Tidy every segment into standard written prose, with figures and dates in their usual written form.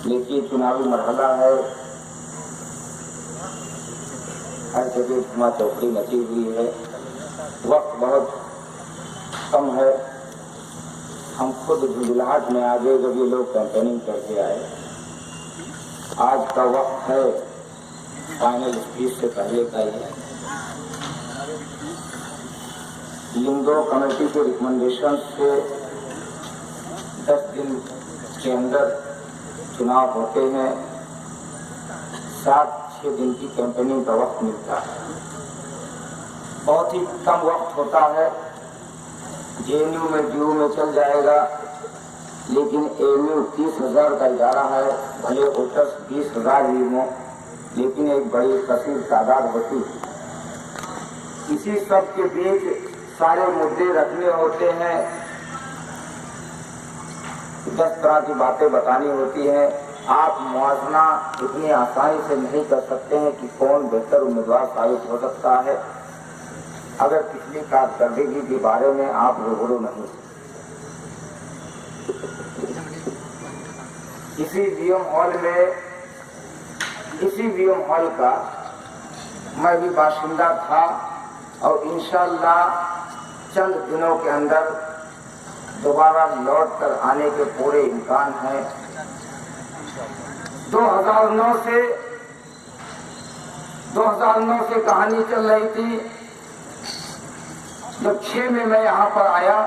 लेकिन चुनावी मरहला है, हर जगह धुआं चौकड़ी मची हुई है, वक्त बहुत कम है। हम खुद झुंझलाहट में आ गए जब ये लोग कैंपेनिंग करके आए। आज का वक्त है फाइनल स्पीच से पहले का ही। लिंगो कमेटी के रिकमेंडेशन से 10 दिन के अंदर चुनाव होते हैं। 7-6 दिन की कैंपेनिंग का वक्त मिलता है, बहुत ही कम वक्त होता है। जेएनयू में ड्यू में चल जाएगा, लेकिन एएमयू 30,000 का इदारा है, भले वोटर्स 20,000 ही हों, लेकिन एक बड़ी कसीर तादाद होती है। इसी सब के बीच सारे मुद्दे रखने होते हैं, 10 तरह की बातें बतानी होती हैं। आप मुआवजा इतनी आसानी से नहीं कर सकते हैं कि कौन बेहतर उम्मीदवार साबित हो सकता है अगर पिछली कारकर्दगी के बारे में आप रूबरू नहीं। इसी वीएम हॉल का मैं भी बाशिंदा था और इंशाअल्लाह चंद दिनों के अंदर दोबारा लौट कर आने के पूरे इम्कान हैं। 2009 से कहानी चल रही थी। जब 6 में मैं यहाँ पर आया,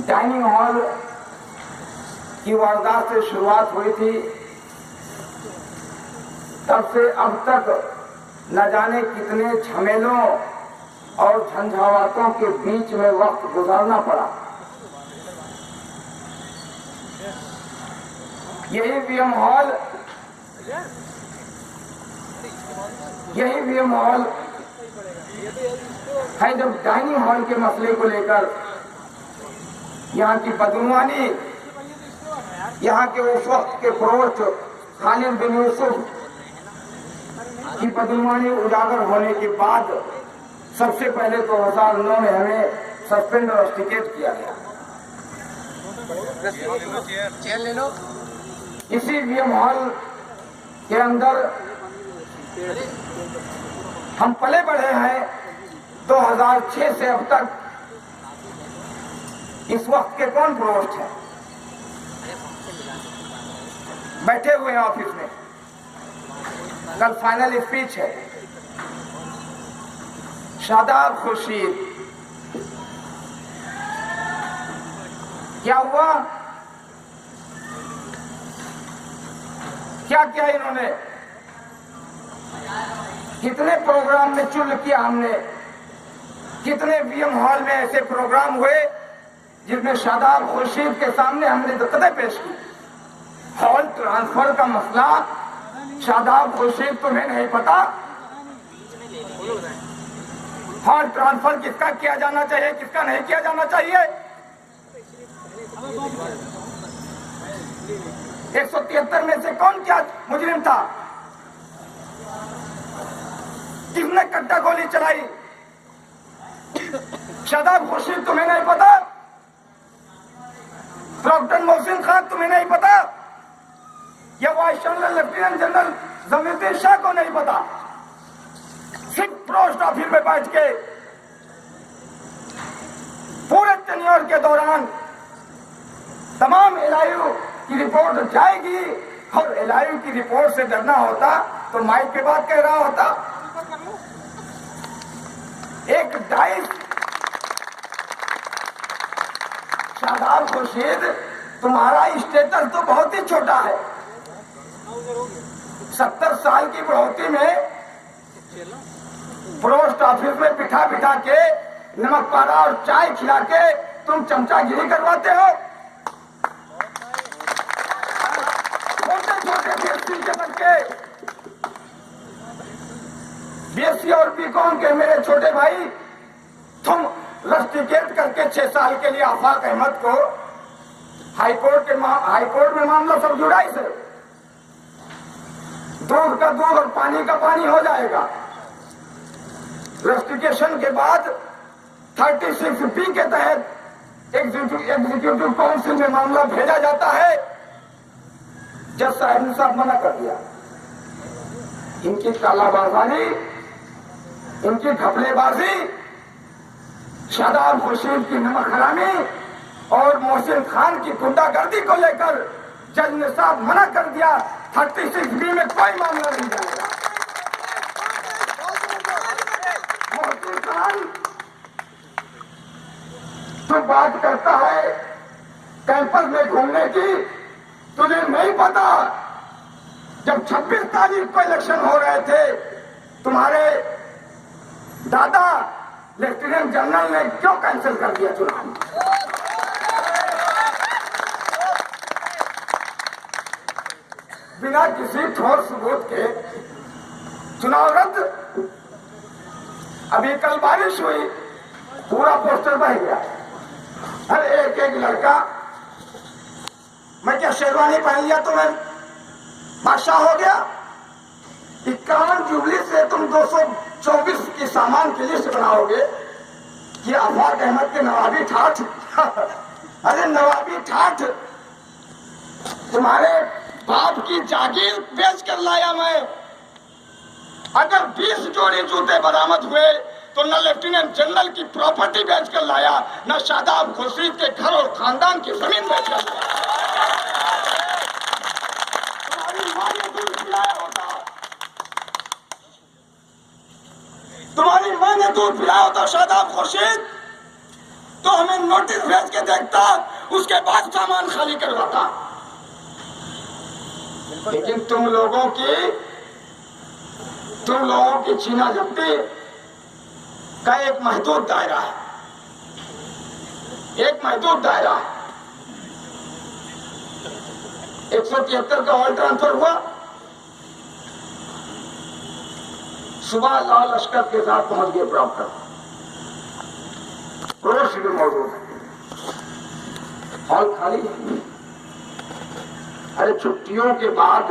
डाइनिंग हॉल की वारदात से शुरुआत हुई थी। तब से अब तक न जाने कितने झमेलों और झंझावातों के बीच में वक्त गुजारना पड़ा। यही वीएम हॉल है। जब डाइनिंग हॉल के मसले को लेकर यहाँ की बदगुमानी, यहाँ के उस वक्त के प्रोस्ट खालिद बिन यूसुफ की बदगुमानी उजागर होने के बाद सबसे पहले 2009 में हमें सस्पेंड और रस्टिकेट किया गया। इसी वीएम हॉल के अंदर हम पले बढ़े हैं। 2006 से अब तक इस वक्त के कौन प्रोस्ट हैं? बैठे हुए हैं ऑफिस में। कल फाइनल स्पीच है। शादाब खुर्शीद, क्या हुआ? क्या किया इन्होंने? कितने प्रोग्राम में चुल किया हमने? कितने वीएम हॉल में ऐसे प्रोग्राम हुए जिसमें शादाब खुर्शीद के सामने हमने दिक्कतें पेश की? हॉल ट्रांसफर का मसला शादाब खुर्शीद तुम्हें नहीं पता? हॉल ट्रांसफर किसका किया जाना चाहिए, किसका नहीं किया जाना चाहिए? 173 में से कौन क्या मुजरिम था? किसने कट्टा गोली चलाई? शादाब खुर्शीद तुम्हें नहीं पता? डॉक्टर मोहसिन खान तुम्हें नहीं पता? या vice chancellor lieutenant general Zameeruddin Shah को नहीं पता? सिर्फ पोस्ट ऑफिस में बैठ के पूरे टेन्योर के दौरान तमाम एलआईयू की रिपोर्ट जाएगी और एलआईयू की रिपोर्ट से डरना होता तो माइक पे बात कह रहा होता। एक डाइस शादाब खुर्शीद, तुम्हारा स्टेटस तो बहुत ही छोटा है। 70 साल की बढ़ोतरी में पोस्ट ऑफिस में बिठा के नमक पारा और चाय खिला के तुम चमचागिरी करवाते हो। छोटे बीएससी के बच्चे, बीएससी और बीकॉम के मेरे छोटे भाई, तुम रस्टिकेट करके 6 साल के लिए आफाक अहमद को हाईकोर्ट में मामला सब जुड़ाई से दूध का दूध और पानी का पानी हो जाएगा। रस्टिकेशन के बाद 36B के तहत एग्जीक्यूटिव काउंसिल में मामला भेजा जाता है, जज साहब ने साहब मना कर दिया। इनकी कालाबाजारी, इनकी घपलेबाजी, शादाब खुर्शीद की नमक हरामी और मोहसिन खान की गुंडागर्दी को लेकर जज ने साहब मना कर दिया। 36B में कोई मामला नहीं जाएगा। मोहसिन खान तो बात करता है कैंपस में घूमने की, तुझे नहीं पता जब 26 तारीख को इलेक्शन हो रहे थे तुम्हारे दादा लेफ्टिनेंट जनरल ने क्यों कैंसिल कर दिया चुनाव? बिना किसी ठोस सबूत के चुनाव रद्द। अभी कल बारिश हुई, पूरा पोस्टर बह गया। हर एक एक लड़का, मैं क्या शेरवानी पहन लिया तो मैं बादशाह हो गया? 51 जुबली से तुम 224 की सामान की लिस्ट बनाओगे कि अफाक अहमद के नवाबी ठाठ अरे नवाबी ठाठ तुम्हारे बाप की जागीर बेच कर लाया मैं। अगर 20 जोड़ी जूते बरामद हुए तो न लेफ्टिनेंट जनरल की प्रॉपर्टी बेच कर लाया, न शादाब खुर्शीद के घर और खानदान की जमीन बेच कर लाया। तुम्हारी मां ने दूध पिलाया होता शादाब खुर्शीद तो हमें नोटिस भेज के देखता, उसके बाद सामान खाली करवाता। लेकिन तुम लोगों की छीना झपटी का एक महदूद दायरा है, एक महदूद दायरा है। 173 का ऑल ट्रांसफर हुआ, सुबह लाल लश्कर के साथ पहुंच गए प्रॉपर, रोज भी मौजूद है, हॉल खाली है। अरे छुट्टियों के बाद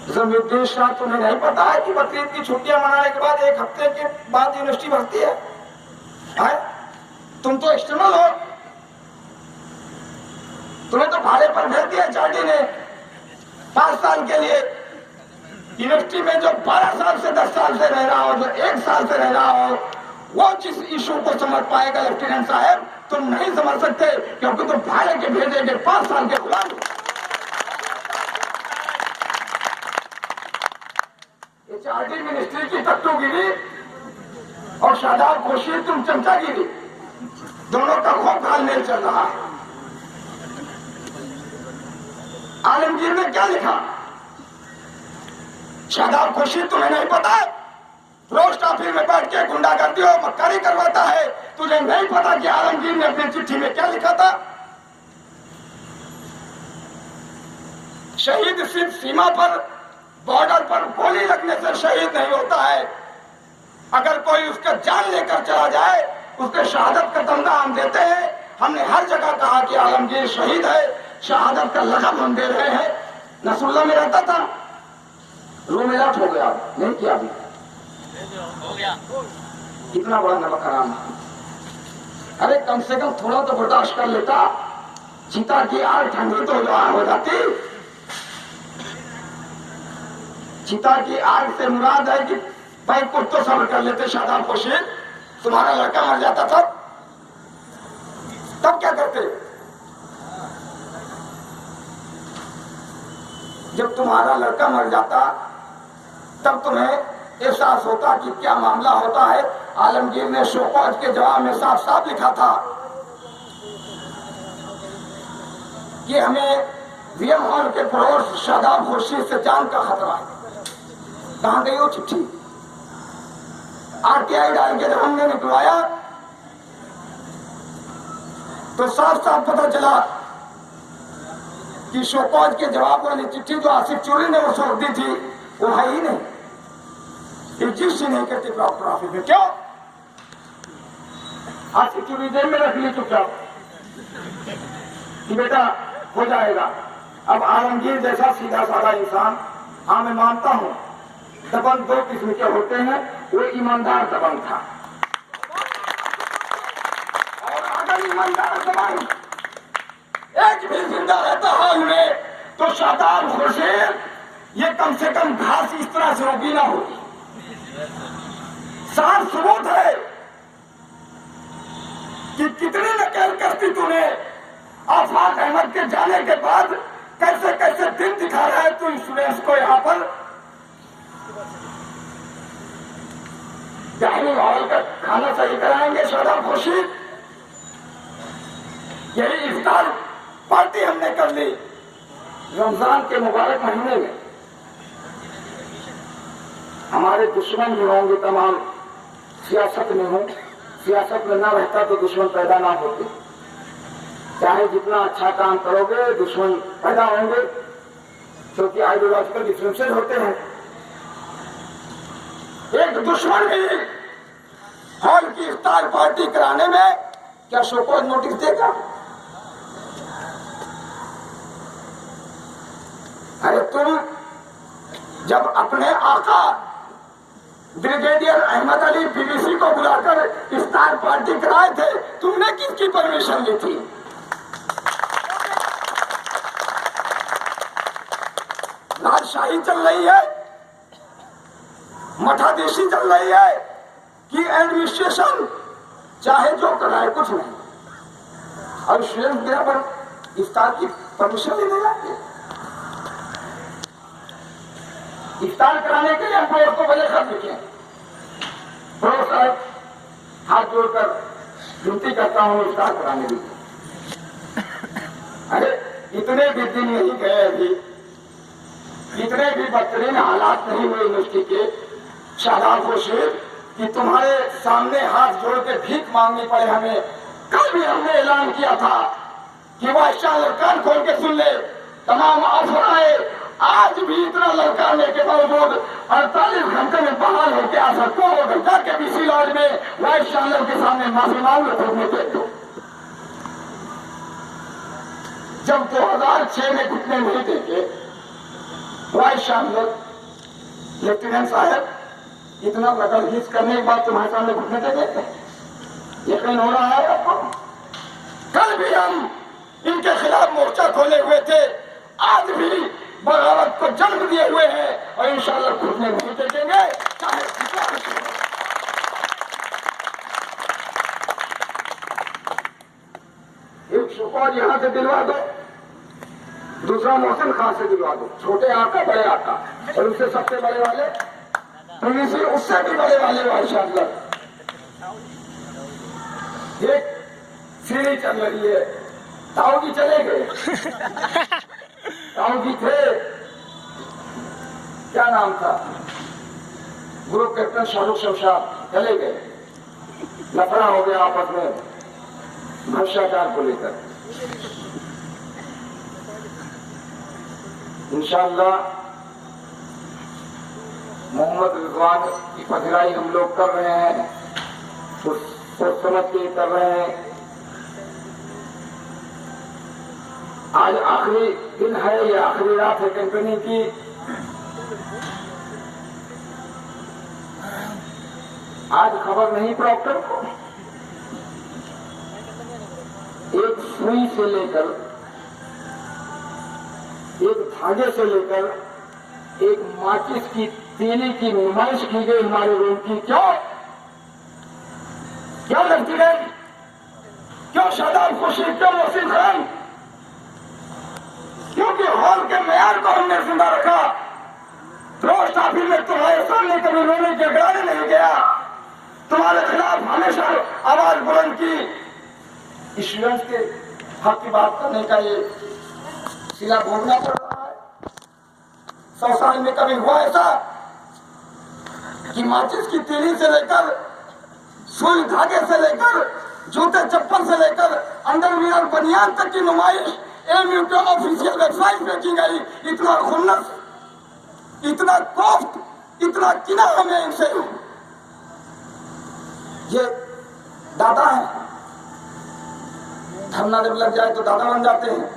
जमीन शाह, तुम्हें नहीं पता है कि बकरीद की छुट्टियां मनाने के बाद 1 हफ्ते के बाद यूनिवर्सिटी भरती है? तुम तो एक्सटर्नल हो, तुम्हें तो भाड़े पर भेज दिया चार्टी ने 5 साल के लिए। यूनिवर्सिटी में जो 12 साल से 10 साल से रह रहा हो, जो 1 साल से रह रहा हो, वो जिस इशू को समझ पाएगा लेफ्टिनेंट साहब, तुम नहीं समझ सकते, क्योंकि तुम भाड़े के भेजेंगे 5 साल के गुलाम। ये चार्टी मिनिस्ट्री की टट्टूगिरी और शादाब खुर्शीद तुम चमचागिरी, दोनों का खूब तालमेल चल रहा है। आलमगीर ने क्या लिखा? शादाब खुर्शीद तुम्हें नहीं पता? पोस्ट ऑफिस में बैठ के गुंडागर्दी और मक्कारी करवाता है। तुझे नहीं पता कि आलमगीर ने अपनी चिट्ठी में क्या लिखा था? शहीद सिर्फ सीमा पर, बॉर्डर पर गोली लगने से शहीद नहीं होता है। अगर कोई उसका जान लेकर चला जाए, उसके शहादत का तमगा हम देते हैं। हमने हर जगह कहा कि आलमगीर शहीद है, शहादत का लक़ब हम दे रहे हैं। नसरुल्लाह में रहता था, रूम अलर्ट हो गया, नहीं किया अभी, हो गया। इतना बड़ा नमक हराम। अरे कम से कम थोड़ा तो बर्दाश्त कर लेता। चीता की आग ठंडी तो हो जाती। चीता की आग से मुराद है कि भाई कुछ तो सब्र कर लेते। शादाब खुर्शीद, तुम्हारा लड़का मर जाता था तब क्या करते? जब तुम्हारा लड़का मर जाता तब तुम्हें एहसास होता कि क्या मामला होता है। आलमगीर ने शोकौज के जवाब में साफ साफ लिखा था कि हमें वीएम हॉल के पड़ोस शादाब खुर्शीद से जान का खतरा है। कहां गई वो चिट्ठी? आरटीआई डाल के जब हमने निकलवाया तो साफ साफ पता चला कि शोकौज के जवाब वाली चिट्ठी जो आसिफ चूरी ने वो सौंप दी थी वो है ही नहीं। रजिस्ट्री नहीं करते प्रॉपर ऑफिस में। क्यों? आसिफ चूरी जेल में रख ली चुपचाप कि बेटा हो जाएगा। अब आलमगीर जैसा सीधा साधा इंसान, हाँ मैं मानता हूं दबंग 2 किस्म के होते हैं, वो ईमानदार दबंग था और ईमानदार जवान एक भी जिंदा रहता हाल में तो शादाब खुर्शीद ये कम से कम घास इस तरह से रोगी ना होगी। साफ सबूत है कि कितनी नकल करती तूने। आफाक अहमद के जाने के बाद कैसे कैसे दिन दिखा रहा है तू स्टूडेंट्स को यहाँ पर। डाइनिंग हॉल का खाना सही कराएंगे शादाब खुर्शीद। यही इफ्तार पार्टी हमने कर ली रमजान के मुबारक महीने में। हमारे दुश्मन भी होंगे तमाम, सियासत में हो, सियासत में ना रहता तो दुश्मन पैदा ना होते। चाहे जितना अच्छा काम करोगे दुश्मन पैदा होंगे, क्योंकि आइडियोलॉजिकल डिफरेंसेस होते हैं। एक दुश्मन भी हॉल की इफ्तार पार्टी कराने में क्या शोकॉज नोटिस देगा? अरे तुम जब अपने आका ब्रिगेडियर अहमद अली बीबीसी को बुलाकर इफ्तार पार्टी कराए थे, तुमने किसकी परमिशन ली थी? राजशाही चल रही है, मठाधीशी चल रही है कि एडमिनिस्ट्रेशन चाहे जो कराए कुछ नहीं। और स्टूडेंट गया पर इफ्तार की परमिशन लेने जाते। इफ्तार कराने के लिए हमको उसको बड़े खत लिखे। प्रो साहब हाथ जोड़कर विनती करता हूँ इफ्तार कराने के लिए। अरे इतने भी दिन नहीं गए अभी, इतने भी बदतरीन हालात नहीं हुए यूनिवर्सिटी के शादाब खुर्शीद कि तुम्हारे सामने हाथ जोड़ के भीख मांगनी पड़े हमें। कल भी हमने ऐलान किया था कि वाइस चांसलर कान खोल के सुन ले, तमाम ऑफर आए। आज भी इतना लड़काने के बावजूद 48 घंटे में बहाल होकर आ सकते हो। घंटा के बीसी लॉज में वाइस चांसलर के सामने माफी मांग खोलने के दो। जब 2006 में घुटने नहीं देके वाइस चांसलर लेफ्टिनेंट साहब इतना नकल घिस करने के बाद तुम्हारे सामने घुटने दे देते, यकीन हो रहा है आपको? कल भी हम इनके खिलाफ मोर्चा खोले हुए थे, आज भी बगावत को जन्म दिए हुए हैं और इंशाअल्लाह घुटने नहीं टेकेंगे चाहे कितना कुछ हो। एक शुक्र यहां से दिलवा दो, दूसरा मोहसिन खान से दिलवा दो। छोटे आका बड़े आका और उससे सबसे बड़े वाले पुलिस उससे भी बड़े वाले इंशाअल्लाह। एक सीढ़ी चल रही है, ताऊ जी चले गए। ताऊ जी थे, क्या नाम था, ग्रुप कैप्टन शाहरुख शमशाद चले गए। लफड़ा हो गया आपस में भ्रष्टाचार को लेकर। इंशाअल्लाह मोहम्मद रिजवान की पथराई हम लोग कर रहे हैं, सोच समझ के कर रहे हैं। आज आखिरी दिन है, ये आखिरी रात है कंपनी की। आज खबर नहीं प्रॉक्टर को, एक सुई से लेकर, एक धागे से लेकर, एक माचिस की तीली की नुमाइश की गई हमारे रूम की। क्यों क्या लेफ्टिनेंट, क्यों शादाब खुर्शीद, क्यों मोहसिन खान? क्योंकि हॉल के मेयर को हमने जिंदा रखा। रोज ऑफिस में तुम्हारे सामने कभी रोने के गिराने नहीं गया, तुम्हारे खिलाफ हमेशा आवाज बुलंद की। स्टूडेंट्स के हक की बात करने का ये सिला भोगना पड़ रहा है। 100 साल में कभी हुआ ऐसा कि माचिस की तीली से लेकर, सुई धागे से लेकर, जूते चप्पल से लेकर, अंडरवियर बनियान तक की नुमाइश एमयू के ऑफिशियल वेबसाइट पे की गई। इतना खुन्नस, इतना कोफ्त, इतना किना हमें इनसे। ये दादा है, धरना जब लग जाए तो दादा बन जाते हैं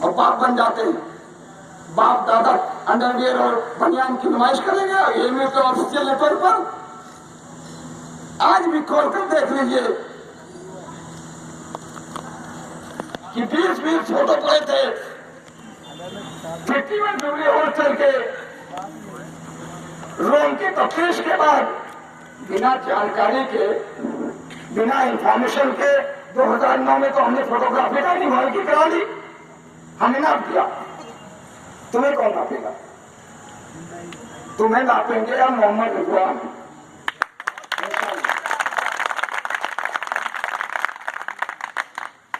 और बाप बन जाते हैं। बाप दादा अंडरवियर और बनियान की नुमाइश करेंगे एमयू के ऑफिशियल नेटवर्क पर। आज भी खोलकर देख लीजिए, कि 20-20 फोटो पड़े थे 51 जुबली हॉस्टल के रूम की तफ्तीश के बाद बिना जानकारी के, बिना इंफॉर्मेशन के 2009 में तो हमने फोटोग्राफी का निभागी करा ली, हमने नाप दिया। तुम्हें कौन नापेगा? तुम्हें नापेंगे या मोहम्मद रिजवान?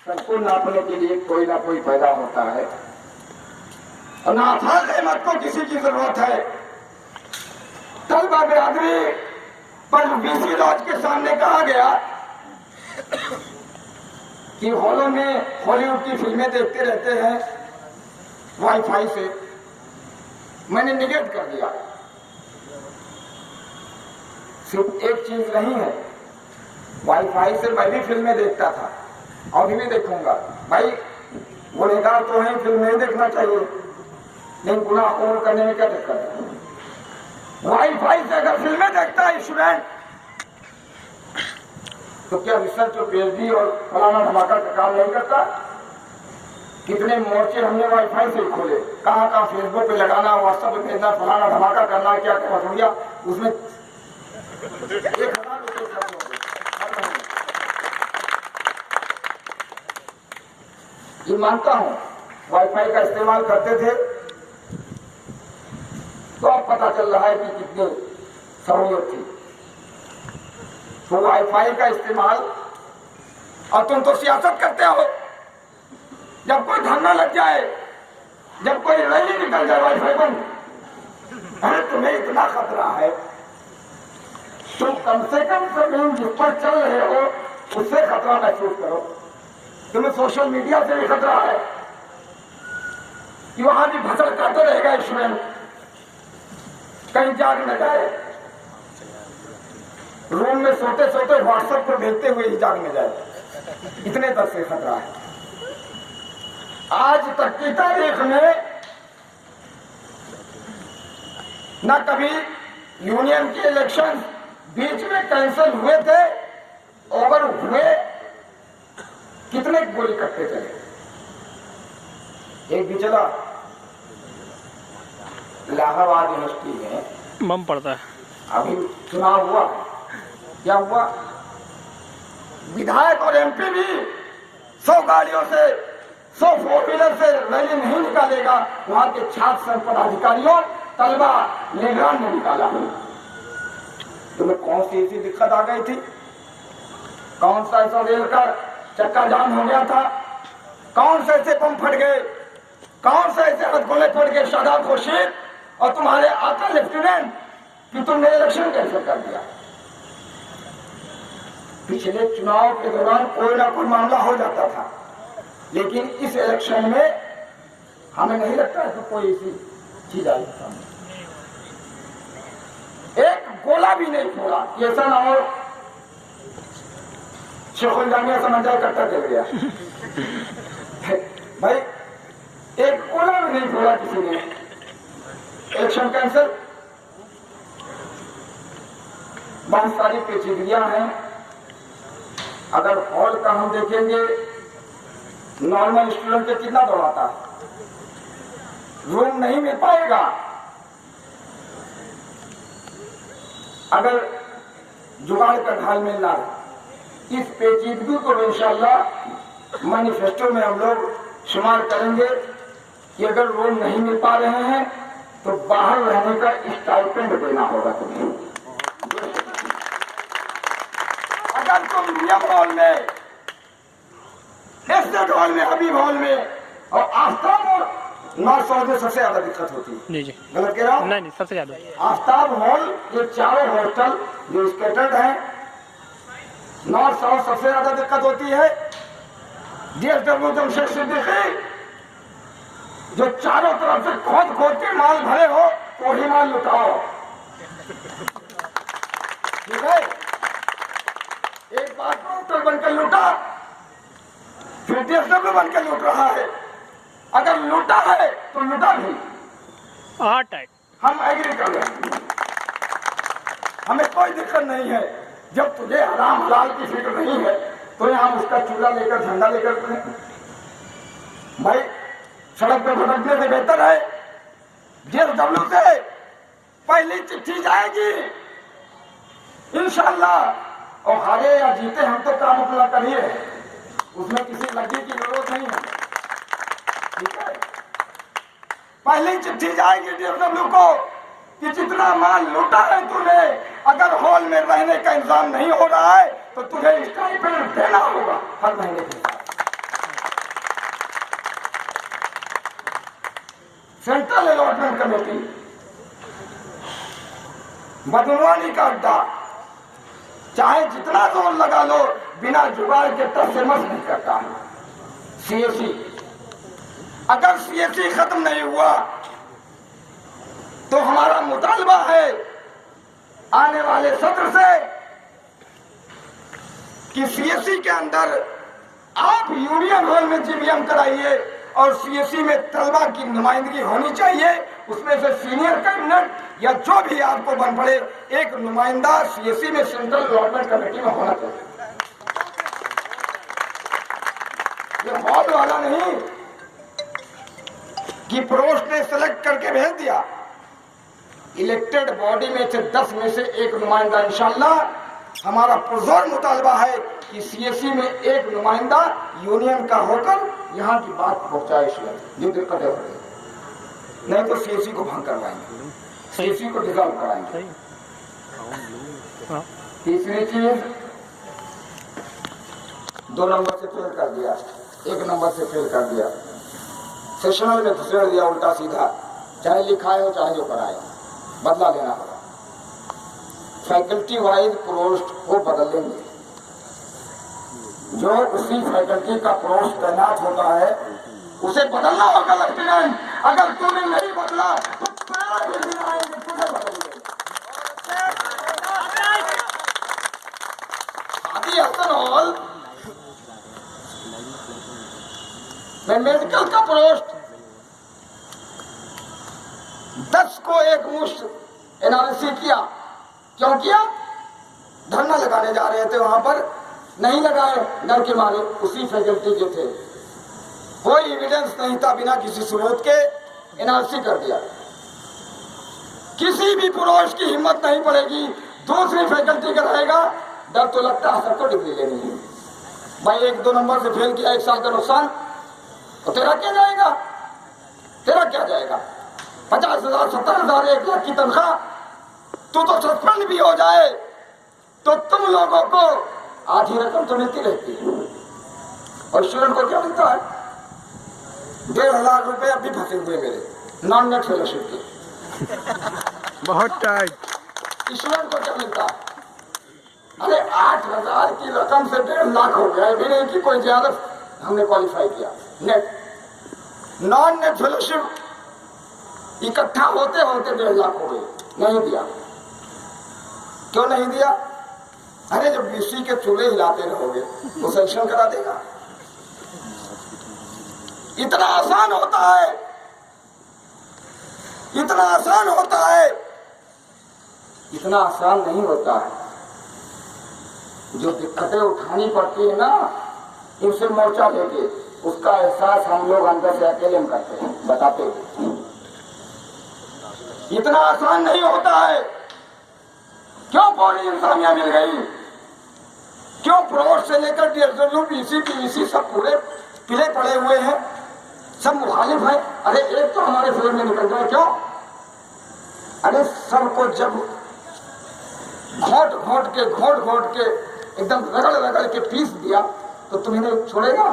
सबको नापने के लिए कोई ना कोई पैदा होता है और नाफाक अहमद को किसी की जरूरत है। तलबा बिरादरी पर बीसी लॉज के सामने कहा गया कि हॉलों में हॉलीवुड की फिल्में देखते रहते हैं वाईफाई से। मैंने निगेट कर दिया। सिर्फ एक चीज नहीं है, वाईफाई से मैं भी फिल्में देखता था, अभी भी देखूंगा। भाई गुनहगार तो है, फिल्म नहीं देखना चाहिए, लेकिन गुनाह कबूल करने में क्या दिक्कत है? वाईफाई से अगर फिल्में देखता है स्टूडेंट, तो क्या रिसर्च और पीएचडी और फलाना धमाका का काम नहीं करता? कितने मोर्चे हमने वाईफाई से खोले, कहाँ कहाँ फेसबुक पे लगाना, व्हाट्सएप पे भेजना, फलाना धमाका करना, क्या क्या मसलिया, उसमें 1000 रुपये खर्च हो गए। ये मानता हूँ वाईफाई का इस्तेमाल करते थे, तो अब पता चल रहा है कि कितनी सहूलियत थी। तो वाईफाई का इस्तेमाल, और तुम तो सियासत करते हो। जब कोई धरना लग जाए, जब कोई रैली निकल जाए, वाईफाई बंद। अरे तुम्हें इतना खतरा है, तुम कम से कम जमीन जिस पर चल रहे हो उससे खतरा महसूस करो। तुम्हें सोशल मीडिया से भी खतरा है कि वहां भी भसड़ करते रहेगा स्टूडेंट, कहीं जाग न जाए, रूम में सोते सोते व्हाट्सएप पर भेजते हुए ही जाग न जाए। इतने तक से खतरा है। आज तक की तारीख में न कभी यूनियन के इलेक्शन बीच में कैंसिल हुए थे, ओवर हुए, कितने गोली करते चले। एक भी चला इलाहाबाद यूनिवर्सिटी में बम पड़ता है। अभी चुनाव हुआ, क्या हुआ? विधायक और एमपी भी 100 गाड़ियों से, 100 फोर व्हीलर से रैली नहीं निकालेगा, वहां के छात्र संघ पदाधिकारियों, तलबा निगरान ने निकाला। तुम्हें कौन सी ऐसी दिक्कत आ गई थी? कौन सा ऐसा रेल का चक्का जाम हो गया था? कौन से ऐसे बम फट गए? कौन से ऐसे हथगोले फट गए शादाब खुर्शीद और तुम्हारे आका लेफ्टिनेंट कि तुमने इलेक्शन कैंसिल कर दिया? पिछले चुनाव के दौरान कोई ना कोई मामला हो जाता था, लेकिन इस इलेक्शन में हमें नहीं लगता है कि कोई ऐसी चीज आई सामने। एक गोला भी नहीं फोड़ा, ऐसा ना हो शेखुल जामिया समझा इकट्ठा चल गया। भाई एक गोला भी नहीं फोड़ा किसी ने, इलेक्शन कैंसिल। बहुत सारी पेचीदगियां हैं। अगर हॉल का हम देखेंगे, नॉर्मल स्टूडेंट के कितना दौड़ाता है, रूम नहीं मिल पाएगा। अगर जुगाड़ का ढाल मिलना है, इस पेचीदगी को इंशाअल्लाह मैनिफेस्टो में हम लोग शुमार करेंगे कि अगर रूम नहीं मिल पा रहे हैं तो बाहर रहने का स्टाइपेंड देना होगा तुम्हें। अगर तुम नियम हॉल में, एस्टेट हॉल में, हबीब हॉल में और आफ्ताब और नॉर्थ साउथ में सबसे ज्यादा दिक्कत होती है। जी गलत कह रहा हूं? नहीं, सबसे ज्यादा आफ्ताब हॉल, ये चारों हॉस्टल जो स्केटर्ड हैं, नॉर्थ साउथ सबसे ज्यादा दिक्कत होती है। डीएसडब्ल्यू जमशेद सिद्दीकी जो चारों तरफ से खोद खोद के माल भरे हो, वही माल लुटाओ। ठीक है, एक बार डॉक्टर बनकर लूटा, फिर डीएसडब्ल्यू बनकर लूट रहा है। अगर लूटा है तो लूटा भी, टाइट। हम एग्री कर रहे हैं, हमें कोई दिक्कत नहीं है। जब तुझे हराम हलाल की फिक्र नहीं है तो यहाँ उसका चूल्हा लेकर, झंडा लेकर भाई सड़क पे भटकने से बेहतर है DSW से पहली चिट्ठी जाएगी इंशाअल्लाह। और हारे या जीते हम तो काम पूरा करिए, उसमें किसी लड़की की जरूरत नहीं है, ठीक है। पहली चिट्ठी जाएगी DSW को कि जितना माल लूटा है तूने, अगर हॉल में रहने का इंतजाम नहीं हो रहा है तो तुझे स्टाइपेंड देना होगा हर महीने के साथ। सेंट्रल अलॉटमेंट कमेटी बदनवानी का अड्डा, चाहे जितना जोर लगा लो बिना जुगाड़ के टस से मस नहीं करता है। CAC, अगर CAC खत्म नहीं हुआ तो हमारा मुतालबा है आने वाले सत्र से कि CAC के अंदर आप यूनियन हॉल में GBM कराइए और CAC में तलबा की नुमाइंदगी होनी चाहिए। उसमें से सीनियर कैबिनेट या जो भी आपको बन पड़े एक नुमाइंदा CAC में सेंट्रल अलॉटमेंट कमेटी में होना चाहिए। ये हॉल वाला नहीं कि प्रोस्ट ने सेलेक्ट करके भेज दिया। इलेक्टेड बॉडी में से 10 में से एक नुमाइंदा इंशाअल्लाह। हमारा पुरजोर मुतालबा है कि CAC में एक नुमाइंदा यूनियन का होकर यहाँ की बात पहुंचाए। ये दिक्कतें हो रही, नहीं तो CAC को भंग करवाएंगे, CAC को डिसॉल्व कराएंगे। तीसरी चीज, 2 नंबर से फेल कर दिया, 1 नंबर से फेल कर दिया, सेशनल में घुसेड़ दिया उल्टा सीधा, चाहे लिखाए हो चाहे जो कराए, बदला लेना होगा। फैकल्टी वाइज पोस्ट को बदलेंगे, जो उसी फैकल्टी का पोस्ट तैनात होता है उसे बदलना होगा लेफ्टिनेंट। अगर तूने नहीं बदला तो तेरा भी दिन आएंगे, तुझे बदलेंगे। हादी हसन हॉल में मेडिकल का पोस्ट 10 को एक मुश्त NRC किया। क्यों किया? धरना लगाने जा रहे थे, वहां पर नहीं लगाए डर के मारे, उसी फैकल्टी के थे, कोई एविडेंस नहीं था, बिना किसी स्रोत के NRC कर दिया। किसी भी पुरुष की हिम्मत नहीं पड़ेगी दूसरी फैकल्टी का रहेगा, डर तो लगता है सबको डिग्री लेनी है। भाई 1-2 नंबर से फेल किया, 1 साल का नुकसान, तो तेरा क्या जाएगा? तेरा क्या जाएगा? 50,000, 70,000, 1 लाख की तनख्वाह, तो सस्पेंड भी हो जाए तो तुम लोगों को आधी रकम तो मिलती रहती है, और स्टूडेंट को क्या मिलता है? 1,500 रुपए अब भी फंसे हुए मेरे नॉन नेट फेलोशिप के। बहुत टाइट। स्टूडेंट को क्या मिलता है? अरे 8,000 की रकम से 1.5 लाख हो गया, भी नहीं कि कोई ज्यादा हमने क्वालिफाई किया। नेट नॉन नेट फेलोशिप इकट्ठा होते होते 1.5 लाख हो गए, नहीं दिया। क्यों नहीं दिया? अरे जब BC के चूल्हे हिलाते रहोगे तो सेक्शन करा देगा। इतना आसान होता है, इतना आसान होता है, इतना आसान नहीं होता है। जो दिक्कतें उठानी पड़ती है ना, इनसे मोर्चा लेके, उसका एहसास हम लोग अंदर से अकेले में करते हैं, बताते हैं। इतना आसान नहीं होता है। क्यों पूरी इंसानियत मिल गई? क्यों प्रोट से लेकर DSW, PC, PVC सब पूरे पिले पड़े हुए हैं, सब मुखालिफ हैं? अरे एक तो हमारे फेवर में निकल जाए, क्यों? अरे सबको जब घोट के एकदम रगड़ के पीस दिया तो तुम्हें छोड़ेगा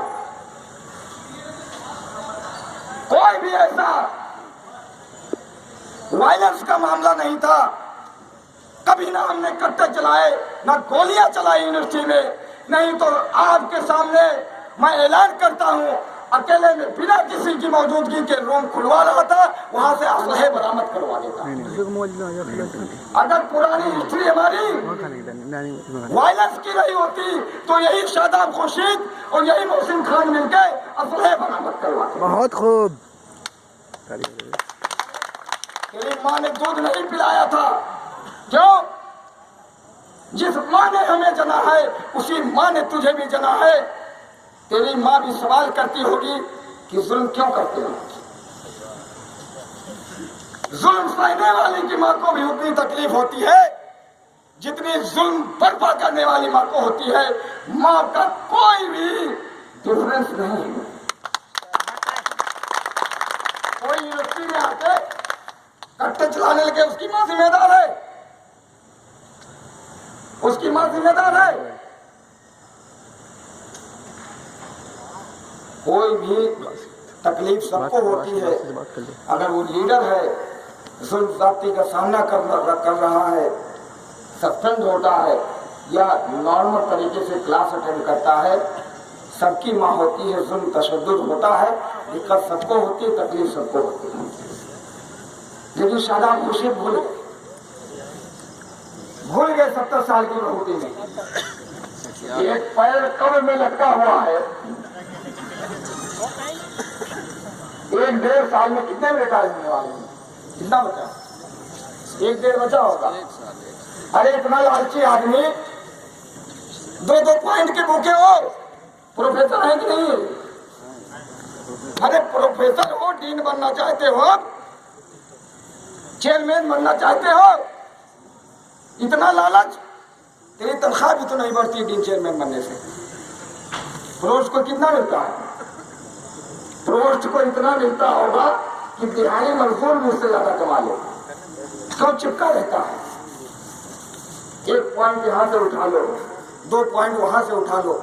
कोई भी? ऐसा वायलेंस का मामला नहीं था, कभी ना हमने कट्टे चलाए, ना गोलियां चलाई यूनिवर्सिटी में। नहीं तो आपके सामने मैं ऐलान करता हूं, अकेले में बिना किसी की मौजूदगी के रूम खुलवा रहा था, वहां से असलहे बरामद करवा देता। अगर पुरानी हिस्ट्री हमारी वायलेंस की रही होती तो यही शादाब खुर्शीद और यही मोहसिन खान मिलकर असलहे बरामद करवाते। बहुत खूब। तेरी माँ ने दूध नहीं पिलाया था, क्यों? जिस माँ ने हमें जना है उसी माँ ने तुझे भी जना है। तेरी माँ भी सवाल करती होगी कि जुल्म क्यों करते हैं। जुल्म सहने वाले की मां को भी उतनी तकलीफ होती है जितनी जुल्म बर्पा करने वाली मां को होती है। मां का कोई भी डिफरेंस नहीं है। कोई यूनिवर्सिटी में आके कट्टे चलाने लगे, उसकी मां जिम्मेदार है, उसकी मां जिम्मेदार है। कोई भी तकलीफ सबको होती है। अगर वो लीडर है, जुल्म जाति का सामना कर रहा है, सस्पेंड होता है या नॉर्मल तरीके से क्लास अटेंड करता है, सबकी मां होती है, जुल्म तशद्दुद होता है, दिक्कत सबको होती है, तकलीफ सबको होती है। लेकिन शादाब खुर्शीद भूल गए 70 साल की बहुती में। एक पैर कब्र में लटका हुआ है। 1-1.5 साल में कितने बेटा होने वाले हैं? कितना बचा? 1-1.5 बचा होगा। अरे इतना लालची आदमी 2-2 पॉइंट के भूखे हो। प्रोफेसर है कि नहीं? अरे प्रोफेसर हो, डीन बनना चाहते हो, चेयरमैन बनना चाहते हो, इतना लालच। तेरी तनख्वाह भी तो नहीं बढ़ती डीन चेयरमैन बनने से। प्रोस्ट को कितना मिलता है? प्रोस्ट को इतना मिलता होगा कि दिहाड़ी मजदूर भी उससे ज्यादा कमा ले। क्यों चिपका रहता है? 1 पॉइंट यहाँ से उठा लो, 2 पॉइंट वहां से उठा लो,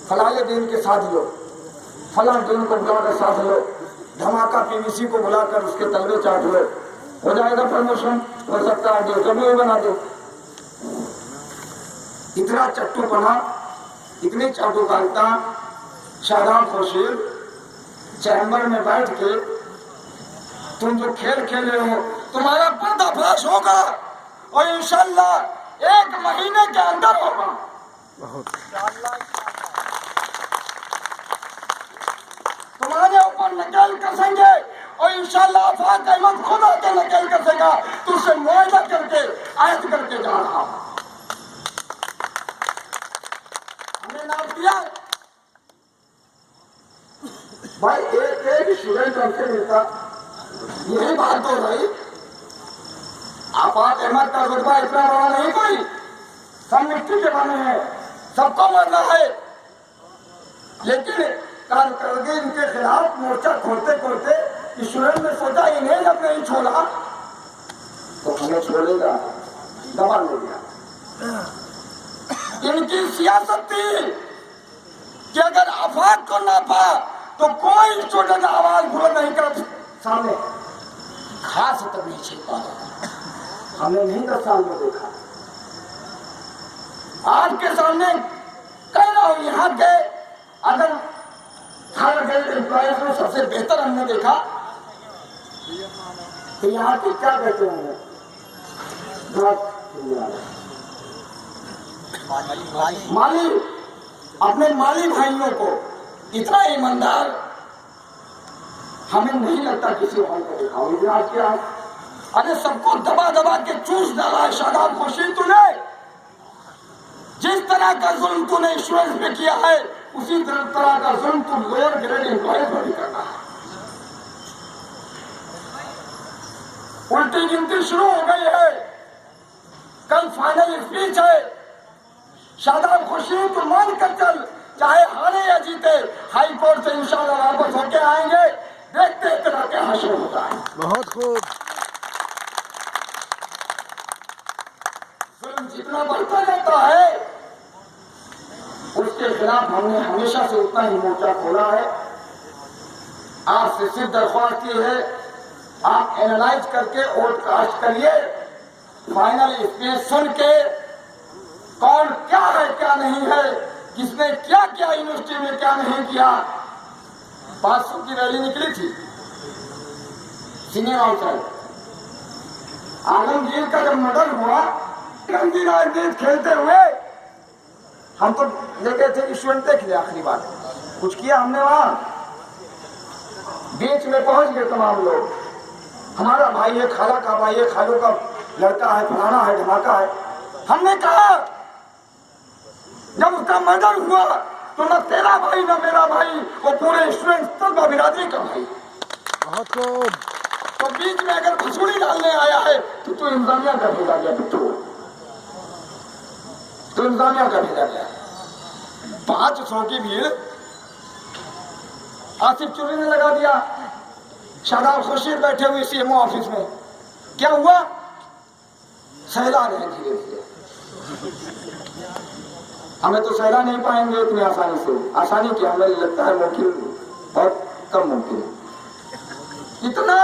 फलाने दिन के साथ लो, फलां दिन को बुलाकर साथ लो, धमाका पीवीसी को बुलाकर उसके तलवे चाट लो, हो जाएगा प्रमोशन। हो सकता है जो कभी बना दो। इतना चट्टू बना, इतनी चाटुकारिता। शादाब खुर्शीद चैम्बर में बैठ के तुम जो खेल खेल रहे हो, तुम्हारा पर्दाफाश होगा और इंशाल्लाह 1 महीने के अंदर होगा। तुम्हारे ऊपर नकेल कसेंगे और इंशाल्लाह आफाक अहमद खुद आके नकेल कसेगा। तुझसे मुआयदा करके आयत करके जा रहा हूं। हमने नाम दिया भाई, एक स्टूडेंट हमसे मिलता, यही बात हो रही। आफाक अहमद का रुतबा इतना बड़ा नहीं कोई, सब मिट्टी के बने हैं, सबको मरना है। लेकिन कारकर्दगी इनके खिलाफ मोर्चा खोलते खोलते स्टूडेंट ने सोचा इन्हें जब नहीं छोड़ा तो हमें छोड़ेगा, दबा ले गया। इनकी सियासत थी कि अगर आफाक को नापा तो कोई स्टूडेंट आवाज बुलंद नहीं कर सामने खास तक नहीं छीन पाया। हमने नहीं 10 साल में देखा। आज के सामने कह रहा हूं, यहाँ के अगर थाना गैल्ड एम्प्लॉयज में सबसे बेहतर हमने देखा तो यहाँ के क्या कहते होंगे, माली अपने माली भाइयों को इतना ईमानदार हमें नहीं लगता किसी और को देखा होगा। आज क्या, अरे सबको दबा दबा के चूस डाला है। शादाब खुर्शीद, तूने जिस तरह का जुल्म तूने इंश्योरेंस पे किया है, उसी तरह का जुल्म तू लोअर ग्रेड एम्प्लॉयज पर भी करना है। उल्टी गिनती शुरू हो गई है। कल फाइनल स्पीच है। शादाब खुर्शीद, तू मान कर चल, चाहे हारे या जीते, हाई कोर्ट से इंशाल्लाह वापस होके आएंगे। देखते इतना क्या हासिल होता है। बहुत खूब। जुल्म जितना बढ़ता जाता है उसके खिलाफ हमने हमेशा से उतना ही मोर्चा खोला है। आपसे सिर्फ दरख्वास्त की है, आप एनालाइज करके वोट कास्ट करिए। फाइनल स्पीच सुन के कौन क्या है क्या नहीं है, किसने क्या किया यूनिवर्सिटी में क्या नहीं किया। 500 की रैली निकली थी सीनियर ऑफिसर। आलमगीर का जब मर्डर हुआ, गंदी राजनीति खेलते हुए हम तो ले गए थे, स्टूडेंट देख लिया आखिरी बार, कुछ किया हमने वहां। बीच में पहुंच गए तमाम लोग, हमारा भाई है, खाला का भाई है, खालों का लड़का है, फलाना है, धमाका है। हमने कहा जब उसका मर्डर हुआ तो न तेरा भाई न मेरा भाई, वो पूरे स्टूडेंट तलबा बिरादरी का भाई। तो बीच में अगर भसूड़ी डालने आया है तो तू इंतजामिया का भेजा गया, तो इंतजामिया का भेजा गया। 500 की भीड़ आसिफ चुरी ने लगा दिया। शादाब खुर्शीद बैठे हुए सीएमओ ऑफिस में। क्या हुआ? सहला रहे धीरे धीरे। हमें तो सहला नहीं पाएंगे इतनी आसानी से। आसानी क्या, हमें लगता है मुमकिन बहुत कम मुमकिन है। इतना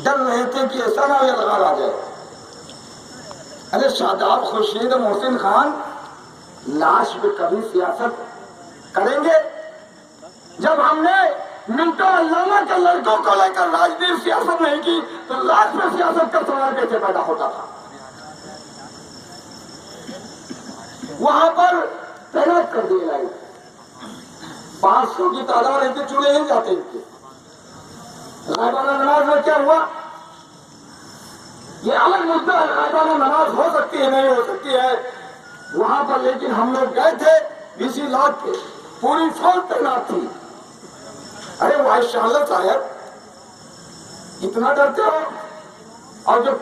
डर रहे थे कि ऐसा ना लगा आ जाए। अरे शादाब खुर्शीद मोहसिन खान लाश पे कभी सियासत करेंगे? जब हमने मिंटो अल्लामा के लड़कों को लेकर राजनीति सियासत नहीं की तो लाश में सियासत का सवाल कैसे पैदा होता था? वहां पर तैनात कर दिए लाइन। 500 की तादाद इनके चुने नहीं जाते। इनके गायबाना नमाज में क्या हुआ? ये अलग मुद्दा है, गायबाना नमाज हो सकती है नहीं हो सकती है वहां पर, लेकिन हम लोग गए थे 20 लाख के, पूरी फौज तैनात थी। अरे वाइस चांसलर साहब इतना डरते हो? और जब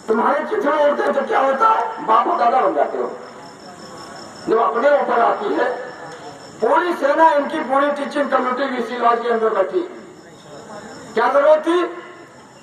तुम्हारे चिट्ठी उड़ते हैं तो क्या होता है? बापू दादा बन जाते हो। जब अपने ऊपर आती है, पूरी सेना इनकी पूरी टीचिंग कम्युनिटी इसी लॉज के अंदर बैठी। क्या जरूरत थी?